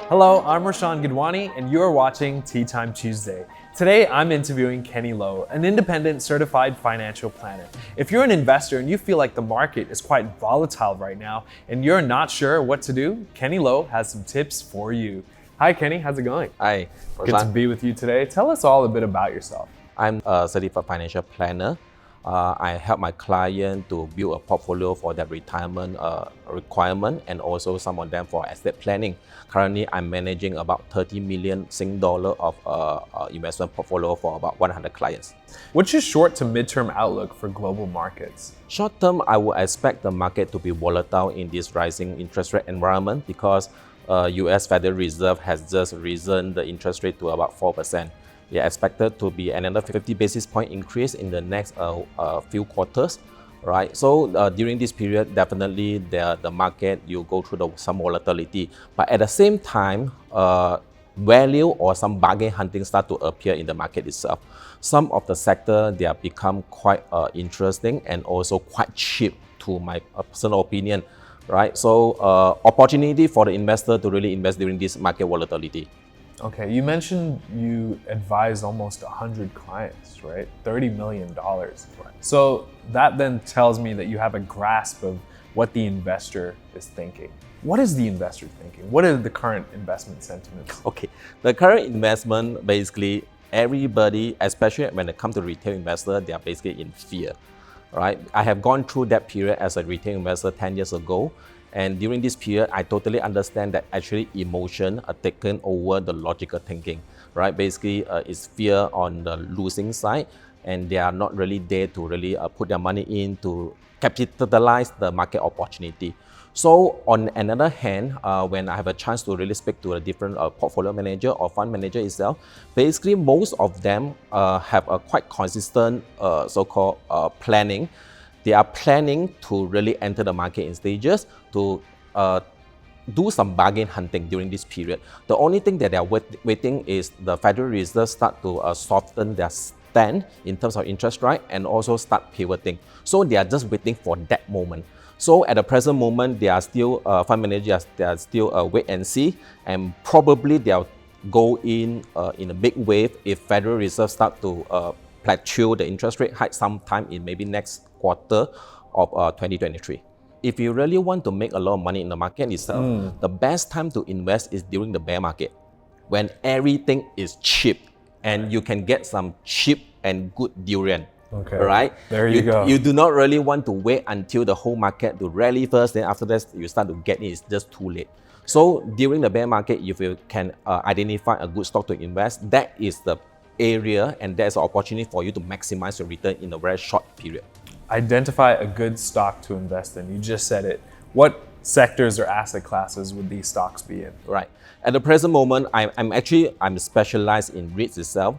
Hello, I'm Rashawn Gidwani, and you're watching Teatime Tuesday. Today, I'm interviewing Kenny Loh, an independent certified financial planner. If you're an investor and you feel like the market is quite volatile right now and you're not sure what to do, Kenny Loh has some tips for you. Hi, Kenny, how's it going? Hi, Good to be with you today. Tell us all a bit about yourself. I'm a certified financial planner. I help my client to build a portfolio for their retirement requirement and also some of them for estate planning. Currently, I'm managing about 30 million Sing dollar of investment portfolio for about 100 clients. What's your short to midterm outlook for global markets? Short term, I would expect the market to be volatile in this rising interest rate environment because US Federal Reserve has just risen the interest rate to about 4%. We are expected to be another 50 basis point increase in the next few quarters, right? So during this period, definitely the market, you go through some volatility. But at the same time, value or some bargain hunting start to appear in the market itself. Some of the sector, they have become quite interesting and also quite cheap to my personal opinion, right? So opportunity for the investor to really invest during this market volatility. Okay, you mentioned you advised almost 100 clients, right? $30 million. Right. So that then tells me that you have a grasp of what the investor is thinking. What is the investor thinking? What are the current investment sentiments? Okay, the current investment, basically everybody, especially when it comes to retail investor, they are basically in fear, right? I have gone through that period as a retail investor 10 years ago. And during this period, I totally understand that actually emotion are taken over the logical thinking, right? Basically, it's fear on the losing side, and they are not really there to really put their money in to capitalize the market opportunity. So on another hand, when I have a chance to really speak to a different portfolio manager or fund manager itself, basically most of them have a quite consistent so-called planning. They are planning to really enter the market in stages to do some bargain hunting during this period. The only thing that they are waiting is the Federal Reserve start to soften their stand in terms of interest rate and also start pivoting. So they are just waiting for that moment. So at the present moment, they are still fund managers. They are still wait and see, and probably they'll go in a big wave if Federal Reserve start to plateau the interest rate hike sometime in maybe next quarter of 2023. If you really want to make a lot of money in the market itself, the best time to invest is during the bear market, when everything is cheap and you can get some cheap and good durian. Okay, right? There you go. You do not really want to wait until the whole market to rally first, then after that you start to get it, it's just too late. So during the bear market, if you can identify a good stock to invest, that is the area and there's an opportunity for you to maximize your return in a very short period. Identify a good stock to invest in. You just said it. What sectors or asset classes would these stocks be in? Right. At the present moment, I'm specialized in REITs itself.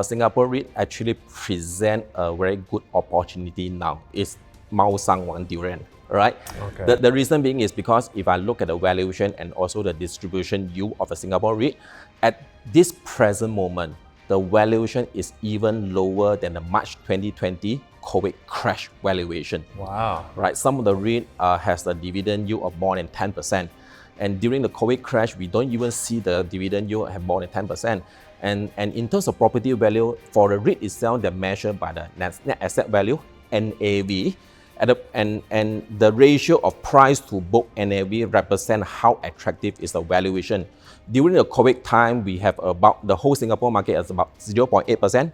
Singapore REIT actually present a very good opportunity now. It's Mao Sang Wang Durian, right? Okay. The reason being is because if I look at the valuation and also the distribution yield of a Singapore REIT, at this present moment, the valuation is even lower than the March 2020 COVID crash valuation. Wow. Right. Some of the REIT has a dividend yield of more than 10%. And during the COVID crash, we don't even see the dividend yield have more than 10%. And in terms of property value, for the REIT itself, they're measured by the net asset value, NAV. And the ratio of price to book NAV represent how attractive is the valuation. During the COVID time, we have about the whole Singapore market is about 0.8%.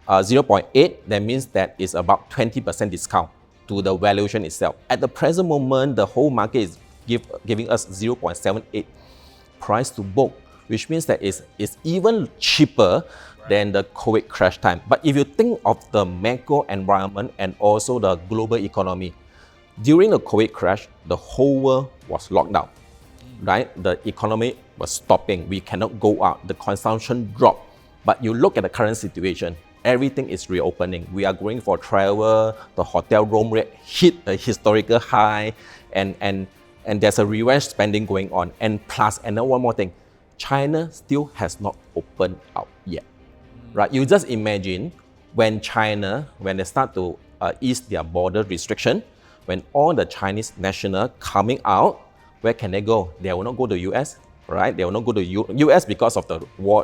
0.8, that means that is about 20% discount to the valuation itself. At the present moment, the whole market is giving us 0.78 price to book, which means that it's even cheaper than the COVID crash time. But if you think of the macro environment and also the global economy, during the COVID crash, the whole world was locked down, right? The economy was stopping. We cannot go out. The consumption dropped. But you look at the current situation, everything is reopening. We are going for travel. The hotel room rate hit a historical high, and there's a revenge spending going on. And plus, and then one more thing, China still has not opened out yet, right? You just imagine when they start to ease their border restriction, when all the Chinese national coming out, where can they go? They will not go to US. right? They will not go to US because of the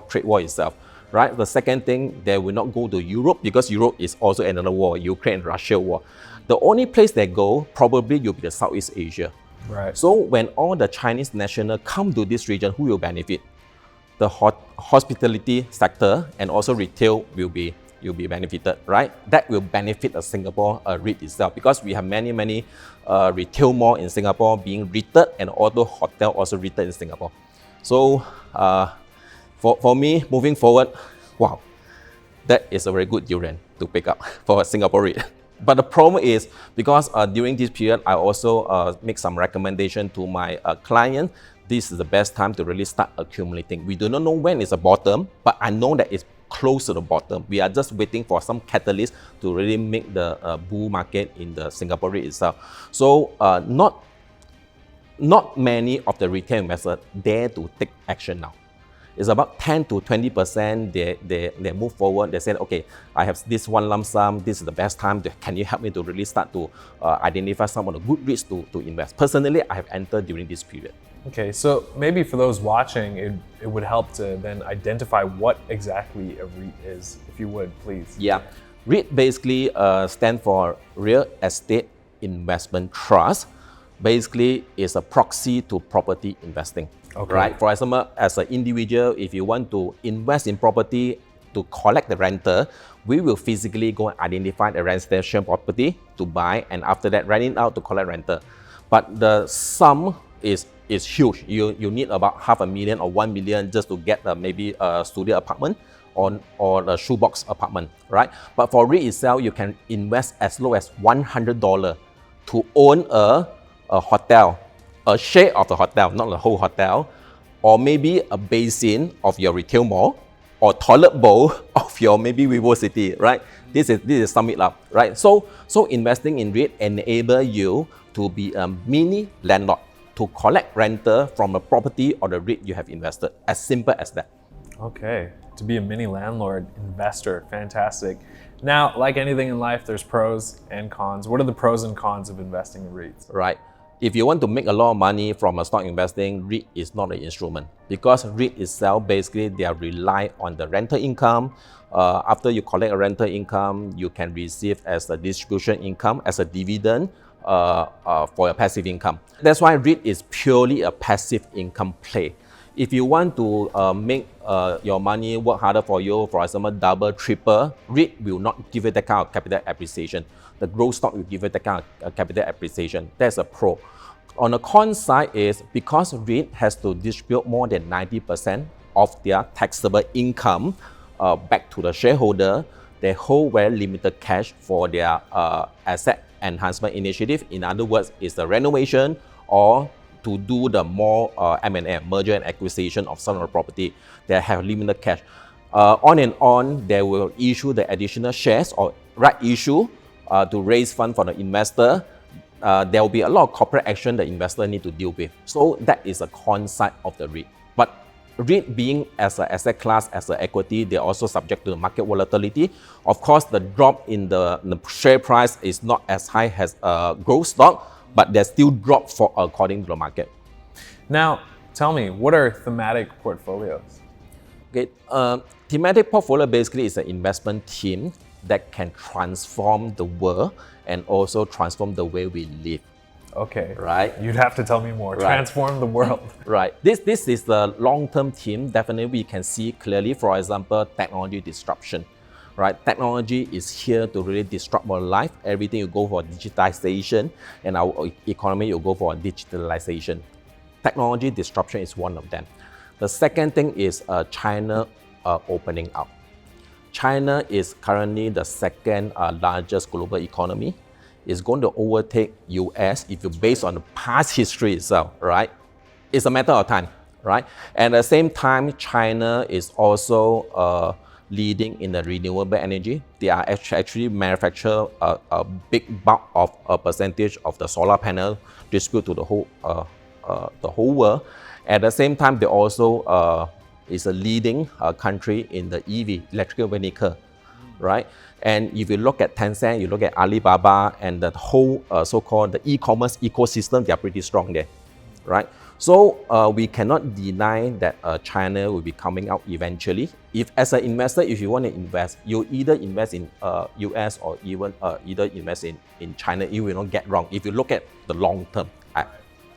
trade war itself, right? The second thing, they will not go to Europe because Europe is also another war, Ukraine and Russia war. The only place they go probably will be the Southeast Asia. Right. So when all the Chinese national come to this region, who will benefit? The hospitality sector and also retail will be benefited, right? That will benefit the Singapore REIT itself because we have many retail mall in Singapore being REITed and also hotel also REITed in Singapore. So for me, moving forward, wow, that is a very good durian to pick up for Singapore REIT. But the problem is because during this period, I also make some recommendation to my client. This is the best time to really start accumulating. We do not know when is the bottom, but I know that it's close to the bottom. We are just waiting for some catalyst to really make the bull market in the Singapore REIT itself. So not many of the retail investors dare to take action now. It's about 10 to 20%. They move forward. They say, okay, I have this one lump sum. This is the best time. Can you help me to really start to identify some of the good REITs to invest? Personally, I have entered during this period. Okay, so maybe for those watching, it would help to then identify what exactly a REIT is, if you would, please. Yeah, REIT basically stands for Real Estate Investment Trust. Basically, it's a proxy to property investing. Okay. Right? For example, as an individual, if you want to invest in property to collect the rental, we will physically go and identify the residential property to buy, and after that, rent it out to collect rental. But the sum is huge. You need about $500,000 or $1 million just to get maybe a studio apartment or a shoebox apartment, right? But for REIT itself, you can invest as low as $100 to own a hotel, a share of the hotel, not the whole hotel, or maybe a basin of your retail mall, or toilet bowl of your maybe VivoCity, right? This is sum it up, right? So investing in REIT enable you to be a mini landlord to collect rental from the property or the REIT you have invested. As simple as that. Okay, to be a mini landlord investor, fantastic. Now, like anything in life, there's pros and cons. What are the pros and cons of investing in REITs? Right. If you want to make a lot of money from a stock investing, REIT is not an instrument because REIT itself, basically, they are rely on the rental income. After you collect a rental income, you can receive as a distribution income, as a dividend for your passive income. That's why REIT is purely a passive income play. If you want to make your money work harder for you, for example, double, triple, REIT will not give you that kind of capital appreciation. The growth stock will give you that kind of capital appreciation. That's a pro. On the con side is because REIT has to distribute more than 90% of their taxable income back to the shareholder, they hold very limited cash for their asset enhancement initiative. In other words, it's the renovation or to do the more M&A, merger and acquisition of some of the property. They have limited cash. On and on, they will issue the additional shares or right issue to raise funds for the investor. There will be a lot of corporate action the investor need to deal with. So that is a con side of the REIT. But REIT being as an asset class, as an equity, they're also subject to the market volatility. Of course, the drop in the share price is not as high as growth stock, but they still drop according to the market. Now, tell me, what are thematic portfolios? Okay, thematic portfolio basically is an investment team that can transform the world and also transform the way we live. Okay, right. You'd have to tell me more. Right. Transform the world. Right. This is the long-term theme. Definitely, we can see clearly. For example, technology disruption. Right. Technology is here to really disrupt our life. Everything you go for digitization, and our economy you go for digitalization. Technology disruption is one of them. The second thing is China opening up. China is currently the second largest global economy. It's going to overtake US if you based on the past history itself, right? It's a matter of time, right? And at the same time, China is also leading in the renewable energy. They are actually manufacture a big bulk of a percentage of the solar panel distributed to the whole world. At the same time, they also is a leading country in the EV, electrical vehicle, right? And if you look at Tencent, you look at Alibaba and the whole so-called the e-commerce ecosystem, they are pretty strong there. right? So we cannot deny that China will be coming out eventually. If as an investor, if you want to invest, you either invest in US or even either invest in China. You will not get wrong if you look at the long term.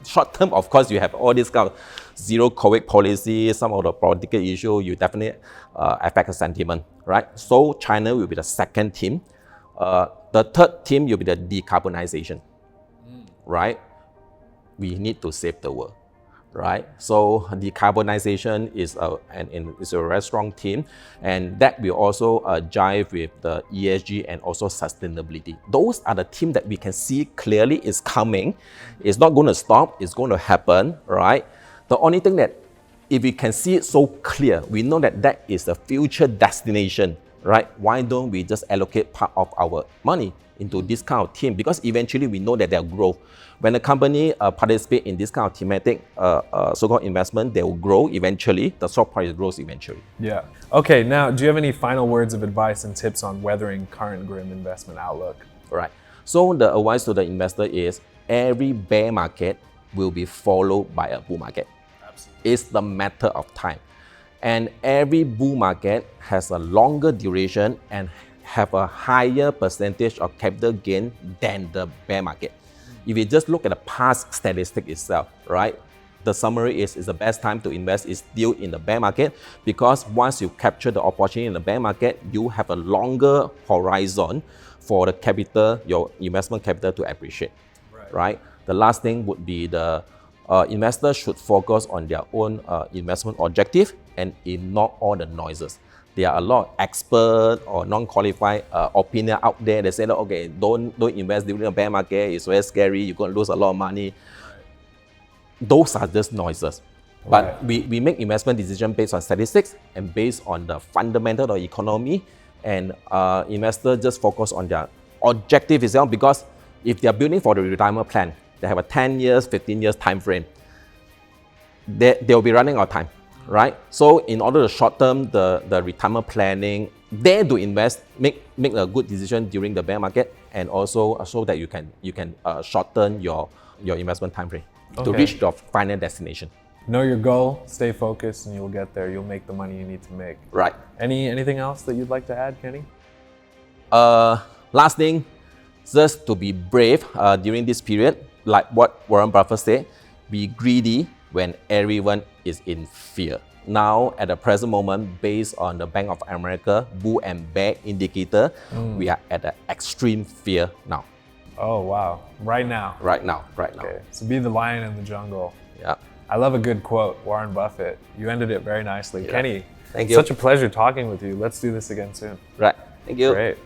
Short term, of course, you have all this kind of zero COVID policy, some of the political issue, you definitely affect the sentiment, right? So China will be the second team. The third team will be the decarbonization, right? We need to save the world, right? So decarbonization is a very strong team, and that will also jive with the ESG and also sustainability. Those are the teams that we can see clearly is coming. It's not going to stop, it's going to happen, right? The only thing that if we can see it so clear, we know that that is the future destination, right? Why don't we just allocate part of our money into this kind of team? Because eventually we know that they'll grow. When a company participate in this kind of thematic so-called investment, they will grow eventually. The stock price grows eventually. Yeah. Okay, now do you have any final words of advice and tips on weathering current grim investment outlook? Right. So the advice to the investor is every bear market will be followed by a bull market. Absolutely. It's the matter of time. And every bull market has a longer duration and have a higher percentage of capital gain than the bear market. If you just look at the past statistic itself, right? The summary is the best time to invest is still in the bear market, because once you capture the opportunity in the bear market, you have a longer horizon for the capital, your investment capital to appreciate, right? The last thing would be the investors should focus on their own investment objective and ignore all the noises. There are a lot of expert or non-qualified opinion out there. They say, okay, don't invest during a bear market. It's very scary. You're going to lose a lot of money. Those are just noises. But we make investment decisions based on statistics and based on the fundamental of the economy. And investors just focus on their objective itself, because if they're building for the retirement plan, they have a 10 years, 15 years time frame. They'll be running out of time. Right? So in order to short term the retirement planning, dare to invest, make a good decision during the bear market, and also so that you can shorten your investment time frame to reach your final destination. Know your goal, stay focused, and you'll get there. You'll make the money you need to make. Right. Anything else that you'd like to add, Kenny? Last thing, just to be brave during this period, like what Warren Buffett said, be greedy when everyone is in fear. Now, at the present moment, based on the Bank of America bull and bear indicator, we are at an extreme fear now. Oh, wow. Right now. Right now. Okay. So be the lion in the jungle. Yeah. I love a good quote, Warren Buffett. You ended it very nicely. Yeah. Kenny, thank you. Such a pleasure talking with you. Let's do this again soon. Right. Thank you. Great.